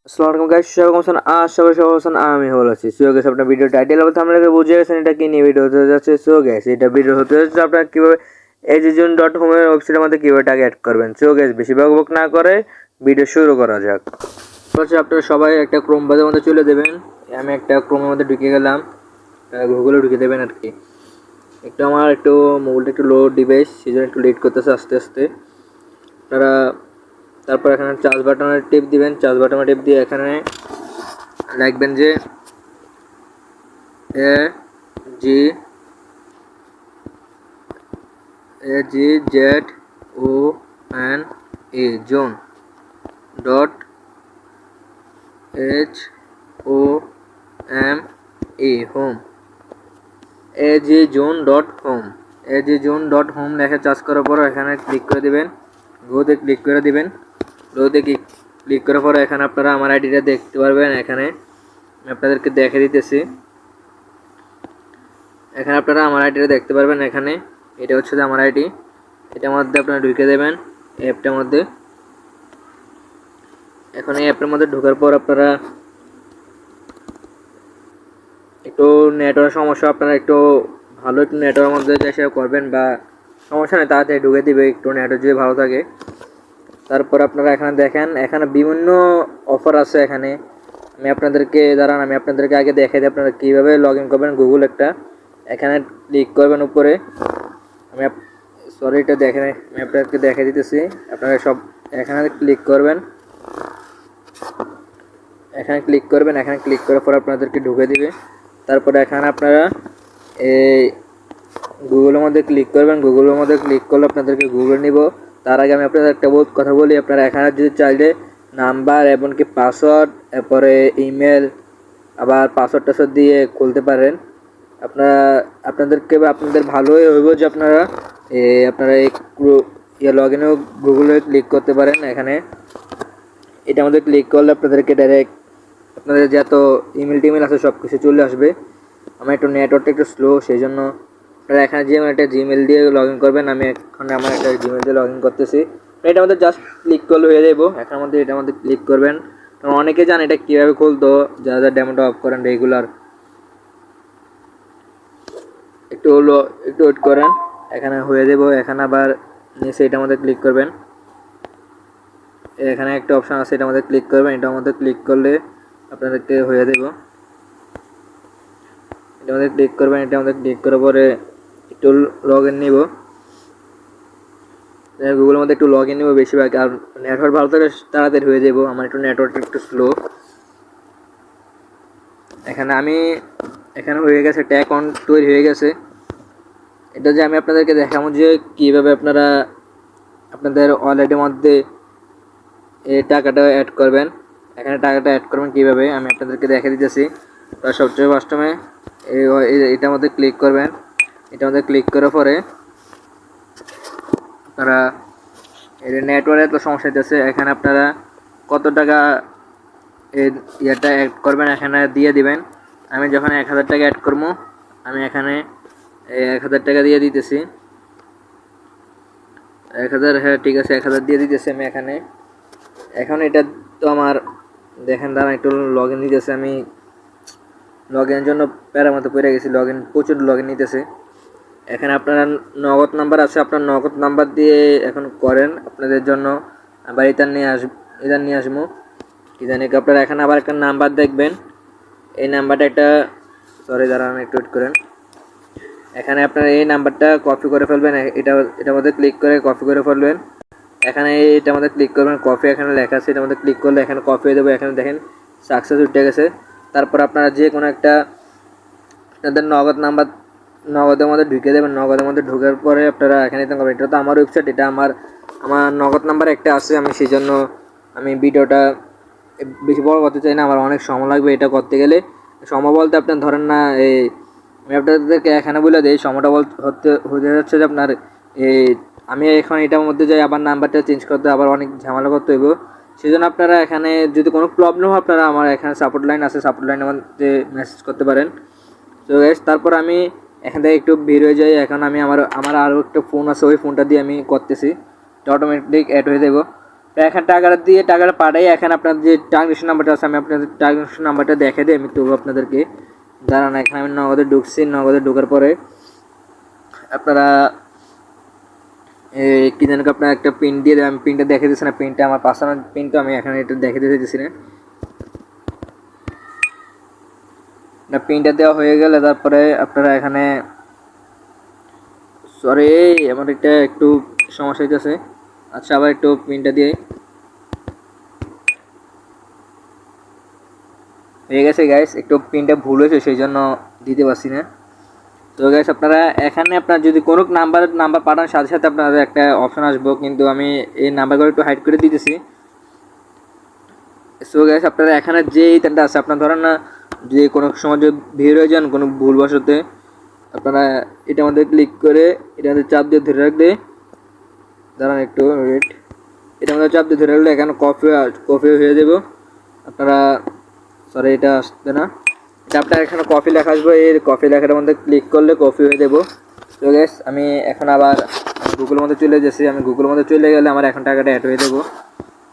আসসালামু আলাইকুম গাইস, স্বাগত করছেন আশা করি সবাই আছেন। আমি হলো আছি। সো গাইস, আপনার ভিডিও টাইটেল বলতে আপনারা বুঝে গেছেন এটা কি নিয়ে ভিডিও হতে যাচ্ছে। সো গাইস, এটা ভিডিও হতে যাচ্ছে আপনারা কিভাবে agent.com এর ওয়েবসাইটের মধ্যে কিভাবে টাকা অ্যাড করবেন। সো গাইস, বেশি বকবক না করে ভিডিও শুরু করা যাক। হচ্ছে আপনারা সবাই একটা ক্রোম ব্রাউজারের মধ্যে চলে যাবেন। আমি একটা ক্রোমের মধ্যে ঢুকে গেলাম, গুগলে ঢুকে দেবেন আর কি। আমার একটু মোবাইলটা একটু লো ডিভাইস, সেজন্য একটু লেট করতেছে আস্তে আস্তে। আপনারা তারপর এখানে চার্জ বাটনে টিপ দিবেন। চার্জ বাটনে টিপ দিয়ে এখানে লিখবেন যে A G Z O N E zone dot H O M E home AGZone.home লেখা চার্জ করার পর এখানে ক্লিক করে দিবেন। গোতে ক্লিক করে দিবেন। গোতে ক্লিক করার পর এখানে আপনারা আমার আইডিটা দেখতে পারবেন। এখানে আমি আপনাদেরকে দেখে দিতেছি। এখানে আপনারা আমার আইডিটা দেখতে পারবেন। এখানে এটা হচ্ছে যে আমার আইডি। এটার মধ্যে আপনারা ঢুকে দেবেন অ্যাপটার মধ্যে। এখন এই অ্যাপের মধ্যে ঢোকার পর আপনারা একটু নেটওয়ার্ক সমস্যা, আপনারা একটু ভালো একটু নেটওয়ার্কের মধ্যে চেষ্টা করবেন, বা সমস্যা নেই, তাড়াতাড়ি ঢুকে দিবে একটু নেটওয়ার্ক যদি ভালো থাকে। তারপর আপনারা এখানে দেখেন, এখানে বিভিন্ন অফার আছে। এখানে আমি আপনাদেরকে আগে দেখাই দিই আপনারা কীভাবে লগ ইন করবেন। গুগল একটা এখানে ক্লিক করবেন উপরে। এটা দেখেন, আমি আপনাদেরকে দেখে দিতেছি। আপনারা সব এখানে ক্লিক করবেন। এখানে ক্লিক করার পর আপনাদেরকে ঢুকে দিবে। তারপরে এখানে আপনারা এই গুগলের মধ্যে ক্লিক করবেন। গুগলের মধ্যে ক্লিক করলে আপনাদেরকে গুগল নিব। তার আগে আমি আপনাদের একটা কথা বলি। আপনারা এখানে যদি চাইলে নাম্বার এমনকি পাসওয়ার্ড, এরপরে ইমেল, আবার পাসওয়ার্ড দিয়ে খুলতে পারেন। আপনাদের ভালোই হইব যে আপনারা লগ ইনেও গুগলে ক্লিক করতে পারেন। এখানে এটা আমাদের ক্লিক করলে আপনাদেরকে ডাইরেক্ট আপনাদের যত ইমেল টিমেল আছে সব কিছু চলে আসবে। আমার একটু নেটওয়ার্কটা একটু স্লো, সেই জন্য আপনারা এখানে যে একটা জিমেল দিয়ে লগ ইন করবেন। আমি এখন আমার একটা জিমেল দিয়ে লগ ইন করতেছি। এটার মধ্যে জাস্ট ক্লিক করলে হয়ে যাবো। এটার মধ্যে ক্লিক করবেন। কারণ অনেকে জান এটা কীভাবে খুলতো, যারা ডেমোটা অফ করেন রেগুলার। একটু ওয়েট করেন, এখানে হয়ে যাবো। এখানে আবার নিচে এটার মধ্যে ক্লিক করবেন। এখানে একটা অপশান আছে, এটার মধ্যে ক্লিক করবেন। এটার মধ্যে ক্লিক করলে আপনাদেরকে হয়ে দেব। এটার মধ্যে ক্লিক করবেন। এটার মধ্যে ক্লিক করার পরে একটু লগ ইন নিব। গুগলের মধ্যে একটু লগ ইন নিব বেশিরভাগ। আর নেটওয়ার্ক ভালো থাকলে তাড়াতাড়ি হয়ে যাব। আমার একটু নেটওয়ার্কটা একটু স্লো। এখানে হয়ে গেছে, একটা অ্যাকাউন্ট তৈরি হয়ে গেছে। এটা যে আমি আপনাদেরকে দেখাবো যে কীভাবে আপনারা আপনাদের ওয়ালেটের মধ্যে এই টাকাটা অ্যাড করবেন। এখানে টাকাটা অ্যাড করবেন কীভাবে আমি আপনাদেরকে দেখে দিতেছি। তো সবচেয়ে ফার্স্টে এটার মধ্যে ক্লিক করবেন। এটার মধ্যে ক্লিক করার পরে আপনারা এর নেটওয়ার্কে তো সমস্যা হচ্ছে। এখানে আপনারা কত টাকা ইয়েটা অ্যাড করবেন এখানে দিয়ে দিবেন। আমি যখন 1000 টাকা অ্যাড করবো, আমি এখানে 1000 টাকা দিয়ে দিতেছি। 1000, হ্যাঁ ঠিক আছে, 1000 দিয়ে দিতেছি আমি এখানে। এখন এটা তো আমার দেখেন, দাঁড়ান একটু লগ ইন দিতেছে। আমি লগ ইনের জন্য প্যারা মতো পড়ে গেছি। প্রচুর লগ ইন নিতেছে। এখানে আপনারা নগদ নাম্বার আছে, আপনার নগদ নাম্বার দিয়ে এখন করেন আপনাদের জন্য। আবার এটা নিয়ে আসবো কি জানি। আপনারা এখানে আবার একটা নাম্বার দেখবেন। এই নাম্বারটা দাঁড়ান একটু ওয়েট করেন। এখানে আপনারা এই নাম্বারটা কপি করে ফেলবেন। এটার মধ্যে ক্লিক করে কপি করে ফেলবেন। এখানে এটার মধ্যে ক্লিক করবেন, কপি এখানে লেখা আছে, এটার মধ্যে ক্লিক করলে এখানে কপি হয়ে যাবে। এখানে দেখেন সাকসেস উঠে গেছে। তারপর আপনারা যে কোনো একটা আপনাদের নগদের মধ্যে ঢুকে দেবেন। নগদের মধ্যে ঢোকার পরে আপনারা এখানে দিতে পারবেন। এটা তো আমার ওয়েবসাইট, এটা আমার নগদ নাম্বার একটা আছে। আমি সেই জন্য ভিডিওটা বেশি বড় করতে চাই না, আমার অনেক সময় লাগবে এটা করতে গেলে। সময় বলতে আপনার ধরেন না, আমি আপনাদেরকে এখানে বলে দিই সময়টা হতে যাচ্ছে যে আপনার আমি এখন এটার মধ্যে যাই, আবার নাম্বারটা চেঞ্জ করতে আবার অনেক ঝামেলা করতে হইব। সেই জন্য আপনারা এখানে যদি কোনো প্রবলেম হয়, আপনারা আমার এখানে সাপোর্ট লাইন আছে, সাপোর্ট লাইনের মধ্যে মেসেজ করতে পারেন। তো তারপর আমি এখান থেকে একটু বের হয়ে যাই। এখন আমি আমার আরও একটা ফোন আছে, ওই ফোনটা দিয়ে আমি করতেছি। অটোমেটিক অ্যাড হয়ে দেবো। তো এখন টাকাটা দিয়ে টাকাটা পাঠাই। এখন আপনার যে ট্রানজেকশন নাম্বারটা আছে আমি আপনাদের ট্রানজেকশন নাম্বারটা দেখে দিই আমি তবু আপনাদেরকে। দাঁড়ান, এখানে আমি নগদে ঢুকছি। নগদে ঢোকার পরে আপনারা কি জানি আপনার একটা পিন দিয়ে দেবেন। আমি পিনটা দেখে দিচ্ছি না, পিনটা আমার পার্সোনাল পিন, তো আমি এখানে এটা দেখে দিতেছি না। পিনটা দেওয়া হয়ে গেলে তারপরে আপনারা এখানে, সরি আমার এটা একটু সমস্যা হইতেছে। আচ্ছা, আবার একটু পিনটা দিয়ে হয়ে গেছে গাইস। একটু পিনটা ভুল হয়েছে সেই জন্য দিতে পারছি না। তো গাইস আপনারা এখানে আপনার যদি কোনো নাম্বার পাঠানোর সাথে সাথে আপনাদের একটা অপশন আসবো, কিন্তু আমি এই নাম্বারগুলো একটু হাইড করে দিতেছি। সো গাইস আপনারা এখানে যে ইতেনটা আছে, আপনার ধরেন না যে কোনো সময় যদি ভিড় হয়ে যান কোনো ভুলবশতে, আপনারা এটার মধ্যে ক্লিক করে এটার মধ্যে চাপ দিয়ে ধরে রাখলে, দাঁড়ান একটু ওয়েট, এটার মধ্যে চাপ দিয়ে ধরে রাখলে এখানে কফি হয়ে যাব। আপনারা সরি এটা আসবে না, এটা আপনার এখানে কফি লেখা আসবে, এই কফি লেখাটার মধ্যে ক্লিক করলে কফি হয়ে দেবো। তো গাইস আমি এখন আবার গুগলের মধ্যে চলে যাচ্ছি। আমি গুগলের মধ্যে চলে গেলে আমার এখন টাকাটা অ্যাড হয়ে দেবো।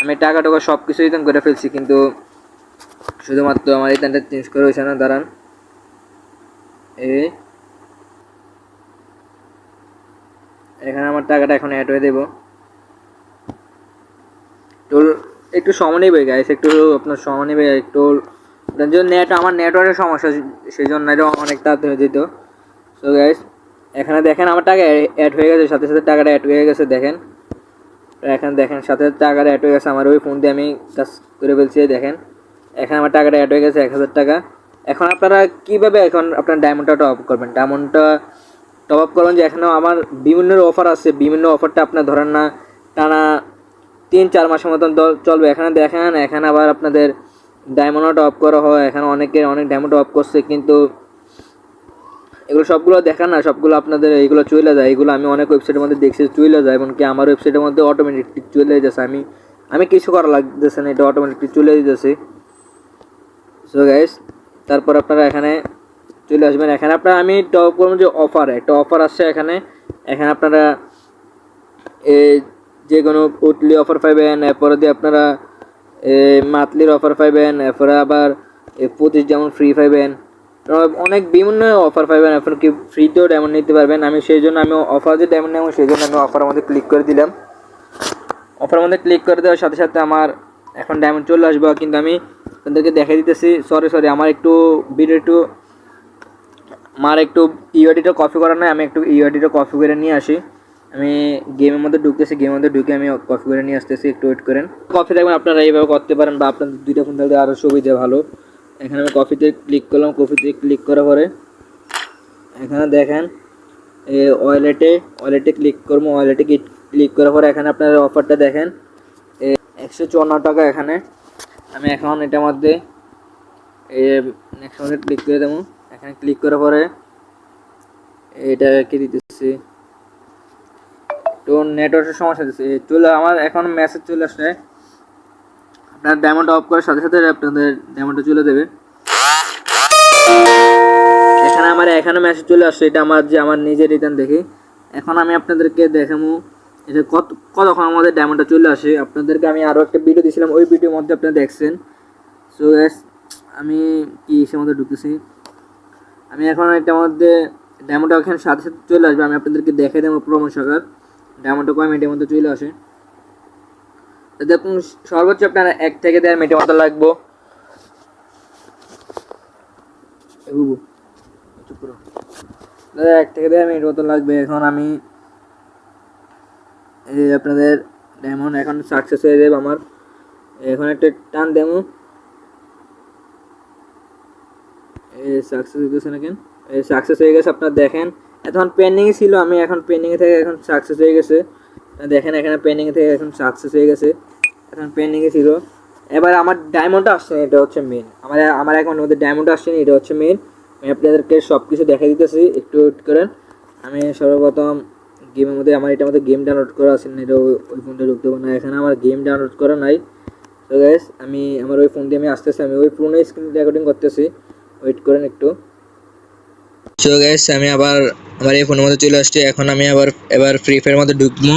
আমি টাকা সব কিছু রিটার্ন করে ফেলছি, কিন্তু শুধুমাত্র আমার রিটার্নটা চেঞ্জ করে হয়েছে না। দাঁড়ান, এখানে আমার টাকাটা এখন অ্যাড হয়ে দেবো। তো একটু সময় নেবে গাইস, একটু আপনার সময় নেবে একটু। আমার নেটওয়ার্কের সমস্যা, সেই জন্য এটা অনেক তাড়াতাড়ি হয়ে যেত। সো গাইস এখানে দেখেন আমার টাকা অ্যাড হয়ে গেছে, সাথে সাথে টাকাটা অ্যাড হয়ে গেছে। দেখেন এখানে দেখেন সাথে সাথে টাকাটা অ্যাড হয়ে গেছে। আমার ওই ফোন দিয়ে আমি কাজ করে ফেলছি। দেখেন এখানে আমার টাকাটা অ্যাড হয়ে গেছে 1000 টাকা। এখন আপনারা কীভাবে এখন আপনার ডায়মন্ডটা টপ আপ করবেন, ডায়মন্ডটা টপ আপ করবেন যে এখানেও আমার বিভিন্ন অফার আছে। বিভিন্ন অফারটা আপনার ধরেন না টানা 3-4 মাসের মতন চলবে। এখানে দেখেন এখানে আবার আপনাদের ডায়মন্ডও টপ করা হয়। এখানে অনেকে অনেক ডায়মন্ড টপ করছে, কিন্তু এগুলো সবগুলো দেখান না, সবগুলো আপনাদের এইগুলো চলে যায়। এগুলো আমি অনেক ওয়েবসাইটের মধ্যে দেখছি চলে যায়, এমনকি আমার ওয়েবসাইটের মধ্যে অটোমেটিকলি চলে যাচ্ছে। আমি কিছু করা লাগতেছে না, এটা অটোমেটিকলি চলে যেতেছে। সো গাইস তারপর আপনারা এখানে চলে আসবেন। এখানে আপনারা আমি টপ করবো যে একটা অফার আসছে এখানে। এখানে আপনারা যে কোনো উইকলি অফার পাইবেন, এরপরে দিয়ে আপনারা মান্থলির অফার পাইবেন, এরপরে আবার 25 যেমন ফ্রি পাইবেন, অনেক বিভিন্ন অফার পাইবেন। এখন কি ফ্রিতেও ডায়মন্ড নিতে পারবেন। আমি সেই জন্য আমি অফার যে ডায়মন্ড নেব সেই জন্য আমি অফারের মধ্যে ক্লিক করে দিলাম। অফারের মধ্যে ক্লিক করে দেওয়ার সাথে সাথে আমার এখন ডায়মন্ড চলে আসবে। কিন্তু আমি আপনাদেরকে দেখে দিতেছি, সরি আমার একটু ভিডিও একটু ইউআইডিটা কপি করা নয়, আমি একটু ইউআইডিটা কপি করে নিয়ে আসি। আমি গেমের মধ্যে ঢুকতেছি, গেমের মধ্যে ঢুকে আমি কপি করে নিয়ে আসতেছি, একটু ওয়েট করেন। কপি দেখবেন আপনারা এইভাবে করতে পারেন, বা আপনাদের 2টা ফোন থাকলে আরও সুবিধা ভালো। এখানে আমি কপিতে ক্লিক করলাম। কপিতে ক্লিক করার পরে এখানে দেখেন ওয়ালেটে ক্লিক করবো। ওয়ালেটে ক্লিক করার পরে এখানে আপনার অফারটা দেখেন 154 টাকা। এখানে আমি এখন এটার মধ্যে নেক্সট মধ্যে ক্লিক করে দেবো। এখানে ক্লিক করার পরে এটা কি দিতেছি, তো নেটওয়ার্কের সমস্যা দিচ্ছে চলে আমার এখন মেসেজ চলে আসছে। আপনার ডায়মন্ড অফ করার সাথে সাথে আপনাদের ডায়মন্ডটা চলে দেবে। এখানে মেসেজ চলে আসছে, এটা আমার নিজের রিটার্ন দেখি। এখন আমি আপনাদেরকে দেখাবো এটা কতক্ষণ আমাদের ডায়মন্ডটা চলে আসে। আপনাদেরকে আমি আরও একটা ভিডিও দিয়েছিলাম, ওই ভিডিওর মধ্যে আপনারা দেখছেন। সো গ্যাস আমি কি এসের মধ্যে ঢুকতেছি। আমি এখন এটার মধ্যে ডায়মন্ডটা এখানে সাথে সাথে চলে আসবে। আমি আপনাদেরকে দেখে দেবো প্রমোশন শাখার ডায়মন্ডটা কয় মিনিটের মধ্যে চলে আসে। দেখুন সর্বোচ্চ আপনার 1 থেকে 1.5 মিনিটের মতো লাগবো। 1 থেকে 1.5 মিনিট মতো লাগবে। এখন আমি আপনাদের ডায়মন্ড এখন সাকসেস হয়ে যাবে আমার। এখন একটা টান দেবো, সাকসেস হইতেছে না কেন? সাকসেস হয়ে গেছে। আপনারা দেখেন এখন পেন্ডিংয়ে ছিল, আমি এখন পেন্ডিংয়ে থেকে এখন সাকসেস হয়ে গেছে। দেখেন এখানে পেন্ডিংয়ে থেকে এখন সাকসেস হয়ে গেছে। এখন পেন্ডিংয়ে ছিল, এবার আমার ডায়মন্ডটা আসছে না, এটা হচ্ছে মেন। আমার এখন মধ্যে ডায়মন্ড আসছে না, এটা হচ্ছে মেন। আমি আপনাদেরকে সব কিছু দেখা দিতেছি, একটু ওয়েট করেন। আমি সর্বপ্রথম গেমের মধ্যে আমার এটার মধ্যে গেম ডাউনলোড করা আছে না, এটা ওই ফোনটা ঢুকতে পারবো না। এখানে আমার গেম ডাউনলোড করা নাই। তো গাইস আমি আমার ওই ফোন দিয়ে আমি আসতেছি, আমি ওই ফোনে স্ক্রিন রেকর্ডিং করতেছি, ওয়েট করেন একটু। সো গাইস আমি আবার আমার এই ফোনের মধ্যে চলে আসছি। এখন আমি এবার ফ্রি ফায়ারের মধ্যে ঢুকবো।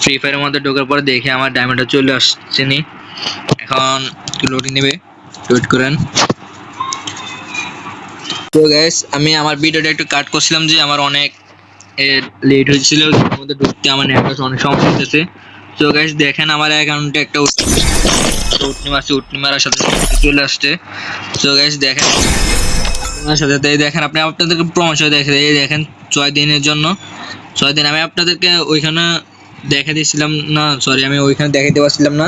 ফ্রি ফায়ারের মধ্যে ঢোকার পরে দেখি আমার ডায়মন্ডটা চলে আসছে নি। এখন লোডিং নেবে, ওয়েট করেন। তো গাইস আমি আমার ভিডিওটা একটু কাট করছিলাম যে আমার অনেক লেট হয়েছিল এর মধ্যে ঢুকতে, আমার নেটওয়ার্ক অনেক সমস্যা হতেছে। তো গাইস দেখেন আমার অ্যাকাউন্টে একটা উটনি মারছে, উটনি মারার সাথে সাথে চলে আসছে। তো গাইস দেখেন আমার সাথে সাথে দেখেন, আপনি আপনাদেরকে প্রমোশন দেখেন, এই দেখেন 6 দিনের জন্য 6 দিন আমি আপনাদেরকে ওইখানে দেখে দিয়েছিলাম না, সরি আমি ওইখানে দেখাইতে পারছিলাম না।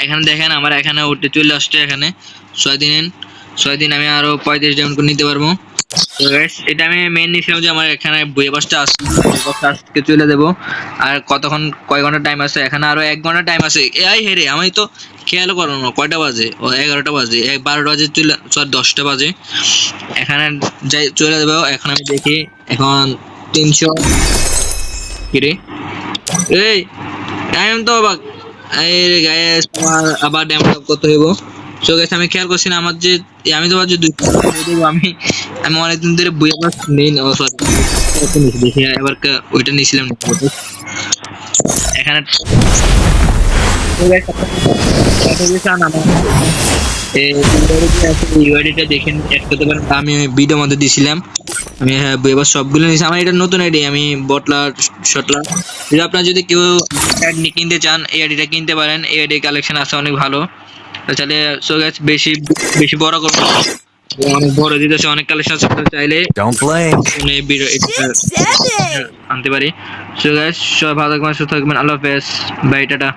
এখানে দেখেন আমার এখানে উঠে চলে আসছে, এখানে 6 দিন আমি আরো 35 ডায়মন্ড করে নিতে পারবো। তো গাইস এটা আমি মেইন নিছিলাম যে আমার এখানে বই বাসটা আজকে চলে দেবো। আর কতক্ষণ কয় ঘন্টা টাইম আছে, এখানে আরো 1 ঘন্টা টাইম আছে। এই হেরে আমি তো খেয়াল করো না কয়টা বাজে, ও 11টা বাজে, 12টা বাজে চলে, সরি 10টা বাজে। এখানে যাই চলে দেবো। এখন আমি দেখি এখন 300 কিরে, এই টাইম তো অবাক। এই গাইস আমার আবার ড্যামেজ করতে হইব। সো গাইস আমি খেয়াল করছি না আমার যে আমি তো ভাবছি 2 আমি আমি অনেকদিন ধরে বইয়া পাস নেই না, সরি দেখি এবার ওইটা নিয়েছিলাম না। এখানে ইউআইডিটা দেখেন অ্যাড করতে পারেন, আমি ভিডিওর মধ্যে দিয়েছিলাম। আমি এবার সবগুলো নিয়েছি, আমার এটা নতুন আইডি, আমি বটলা শটলা। যদি আপনারা যদি কেউ অ্যাড কিনতে চান এই আইডিটা কিনতে পারেন, এই আইডি কালেকশন আছে অনেক ভালো। তাহলে সো গাইস বেশি বেশি বড় করব, অনেক বড় দিতেছে, অনেক কালেকশন আছে, চাইলে ভিডিও আনতে পারি। সো গাইস সবাই ভালো থাকবেন, সুস্থ থাকবেন, আল্লাহ হাফেজ, বাই, টাটা।